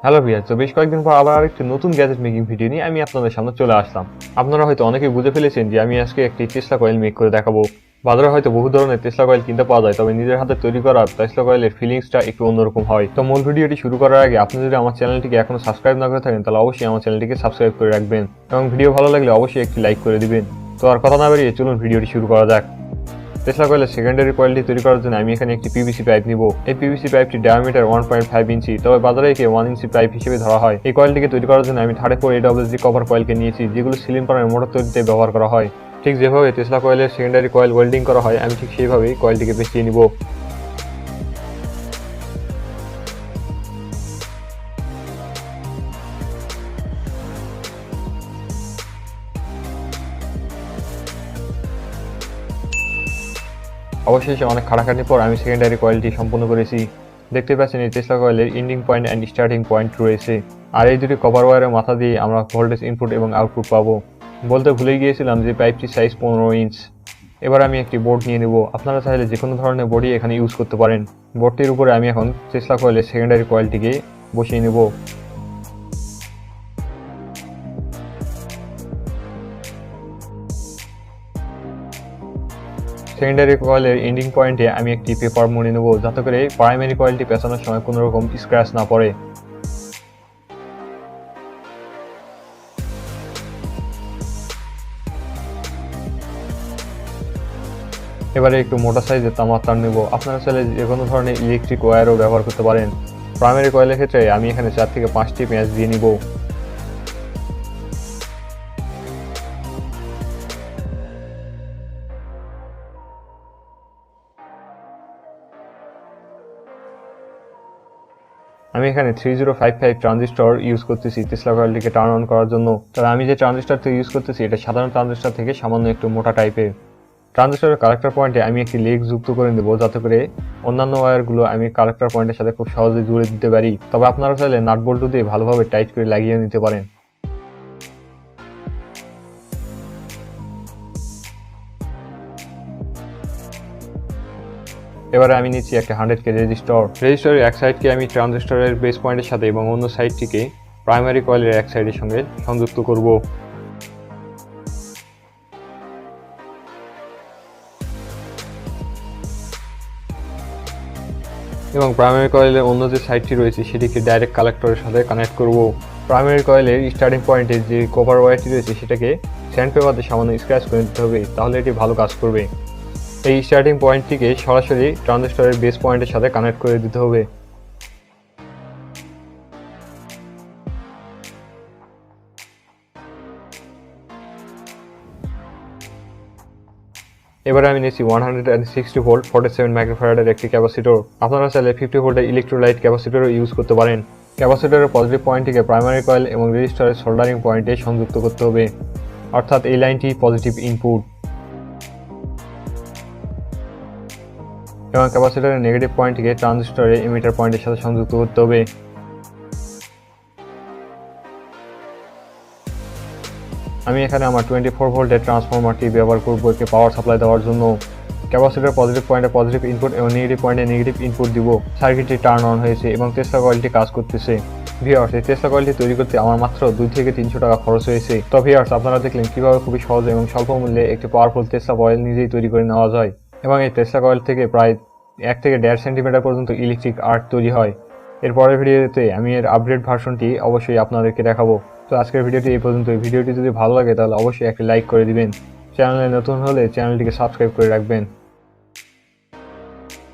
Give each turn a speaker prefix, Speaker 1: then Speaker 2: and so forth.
Speaker 1: Hello viewer, তো বেশ কয়েকদিন পর আবার আরেকটি নতুন গ্যাজেট মেকিং ভিডিও নিয়ে আমি আপনাদের সামনে চলে আসলাম। আপনারা হয়তো অনেকেই বুঝে ফেলেছেন যে আমি আজকে একটি টেসলা কয়েল মেক করে দেখাবো। বাজারে হয়তো বহু ধরনের টেসলা কয়েল কিনতে পাওয়া যায়, তবে নিজের হাতে তৈরি করা টেসলা কয়েলের ফিলিংসটা একটু অন্যরকম হয়। তো মূল ভিডিওটি শুরু করার আগে আপনি যদি আমার চ্যানেলটিকে এখনো সাবস্ক্রাইব না করে থাকেন তাহলে অবশ্যই আমার চ্যানেলটিকে সাবস্ক্রাইব করে রাখবেন এবং ভিডিও ভালো লাগলে অবশ্যই একটি লাইক করে দিবেন। তো আর কথা না বেরিয়ে চলুন ভিডিওটি শুরু করা যাক। টেসলা কয়েলের সেকেন্ডারি কয়েলটি তৈরি করার জন্য আমি এখানে একটি পিভিসি পাইপ নিব। এই পিভিসি পাইপটি ডায়ামিটার 1.5 ইঞ্চি, তবে বাজারে একে 1 ইঞ্চি পাইপ হিসেবে ধরা হয়। এই কয়েলটিকে তৈরি করার জন্য আমি 34 AWG কপার কয়েলকে নিয়েছি, যেগুলো সিলিং ফ্যানের মোটর তৈরিতে ব্যবহার করা হয়। ঠিক যেভাবে টেসলা কয়েলের সেকেন্ডারি কয়েল ওয়েল্ডিং করা হয়, আমি ঠিক সেইভাবেই কয়েলটিকে পেঁচিয়ে নিব। অবশেষে অনেক খাটাখাটির পর আমি সেকেন্ডারি কয়েলটি সম্পূর্ণ করেছি। দেখতে পাচ্ছেন এই টেসলা কয়েলের ending point and starting point রয়েছে, আর এই দুটি কপার ওয়্যারের মাথা দিয়ে আমরা ভোল্টেজ ইনপুট এবং আউটপুট পাবো। বলতে ভুলে গিয়েছিলাম যে পাইপটির সাইজ 15 ইঞ্চ। এবার আমি একটি বোর্ড নিয়ে নেব। আপনারা চাইলে যে কোনো ধরনের বোর্ডই এখানে ইউজ করতে পারেন। বোর্ডটির উপরে আমি এখন টেসলা কয়েলের সেকেন্ডারি কয়েলটিকে বসিয়ে নেব। সেকেন্ডারি কয়েলের এন্ডিং পয়েন্টে আমি একটি পেপার মুড়ে নেব, যাতে করে প্রাইমারি কয়েলটি পেঁচানোর সময় কোনো রকম স্ক্র্যাচ না পড়ে। এবারে একটু মোটা সাইজের তামার তার নেব। আপনারা চাইলে যে কোনো ধরনের ইলেকট্রিক ওয়্যারও ব্যবহার করতে পারেন। প্রাইমারি কয়েলের ক্ষেত্রে আমি এখানে 4 থেকে 5টি পেঁচ দিয়ে নিব। আমি এখানে 3055 ট্রানজিস্টর ইউজ করতেছি টেসলা কয়েলটিকে টার্ন অন করার জন্য। তবে আমি যে ট্রানজিস্টরটি ইউজ করতেছি এটা সাধারণ ট্রানজিস্টর থেকে সামান্য একটু মোটা টাইপের। ট্রানজিস্টরের কালেক্টর পয়েন্টে আমি একটি লেগ যুক্ত করে দেবো, যাতে করে অন্যান্য ওয়্যারগুলো আমি কালেক্টর পয়েন্টের সাথে খুব সহজে জুড়ে দিতে পারি। তবে আপনারা চাইলে নাট বল্টু দিয়ে ভালোভাবে টাইট করে লাগিয়ে নিতে পারেন। এবারে আমি নিচ্ছি একটা 100K রেজিস্টরের এক সাইডকে আমি ট্রানজিস্টরের বেস পয়েন্টের সাথে এবং অন্য সাইডটিকে প্রাইমারি কয়েলের এক সাইডের সঙ্গে সংযুক্ত করব। এবং প্রাইমারি কয়েলের অন্য যে সাইডটি রয়েছে সেটিকে ডাইরেক্ট কালেক্টরের সাথে কানেক্ট করব। প্রাইমারি কয়েলের স্টার্টিং পয়েন্টে যে কপার ওয়্যারটি রয়েছে সেটাকে স্যান্ড পেপার দিয়ে সামান্য স্ক্র্যাচ করে দিতে হবে, তাহলে এটি ভালো কাজ করবে। এই স্টার্টিং পয়েন্টটিকে সরাসরি ট্রানজিস্টরের বেস পয়েন্টের সাথে কানেক্ট করে দিতে হবে। এবারে আমি নিচ্ছি 160 ভোল্ট 47 মাইক্রোফ্যারাডের একটি ক্যাপাসিটর। আপনারা চাইলে 50 ভোল্টের ইলেকট্রোলাইট ক্যাপাসিটরও ইউজ করতে পারেন। ক্যাপাসিটরের পজিটিভ পয়েন্টটিকে প্রাইমারি কয়েল এবং রেজিস্টরের সোল্ডারিং পয়েন্টে সংযুক্ত করতে হবে, অর্থাৎ এই লাইনটি পজিটিভ ইনপুট। এবং ক্যাপাসিটরের নেগেটিভ পয়েন্টটিকে ট্রানজিস্টরের এমিটার পয়েন্টের সাথে সংযুক্ত করতে হবে। আমি এখানে আমার 24 ভোল্টের ট্রান্সফরমারটি ব্যবহার করব একে পাওয়ার সাপ্লাই দেওয়ার জন্য। ক্যাপাসিটর পজিটিভ পয়েন্টে পজিটিভ ইনপুট এবং নেগেটিভ পয়েন্টে নেগেটিভ ইনপুট দিব। সার্কিটটি টার্ন অন হয়েছে এবং টেসলা কয়েলটি কাজ করতেছে। ভিউয়ার্স, এই টেসলা কয়েলটি তৈরি করতে আমার মাত্র 2 থেকে 300 টাকা খরচ হয়েছে। তো ভিউয়ার্স, আপনারা দেখলেন কিভাবে খুবই সহজ এবং স্বল্প মূল্যে একটি পাওয়ারফুল টেসলা কয়েল নিজেই তৈরি করে নেওয়া যায়। এবং এই টেসলা কয়েল থেকে প্রায় 1 থেকে 1.5 সেন্টিমিটার পর্যন্ত ইলেকট্রিক আর্ক তৈরি হয়। এর পরের ভিডিওতে আমি এর আপডেট ভার্সনটি অবশ্যই আপনাদেরকে দেখাবো। তো আজকের ভিডিওটি এই পর্যন্ত। ভিডিওটি যদি ভালো লাগে তাহলে অবশ্যই একটি লাইক করে দিবেন। চ্যানেলে নতুন হলে চ্যানেলটিকে সাবস্ক্রাইব করে রাখবেন।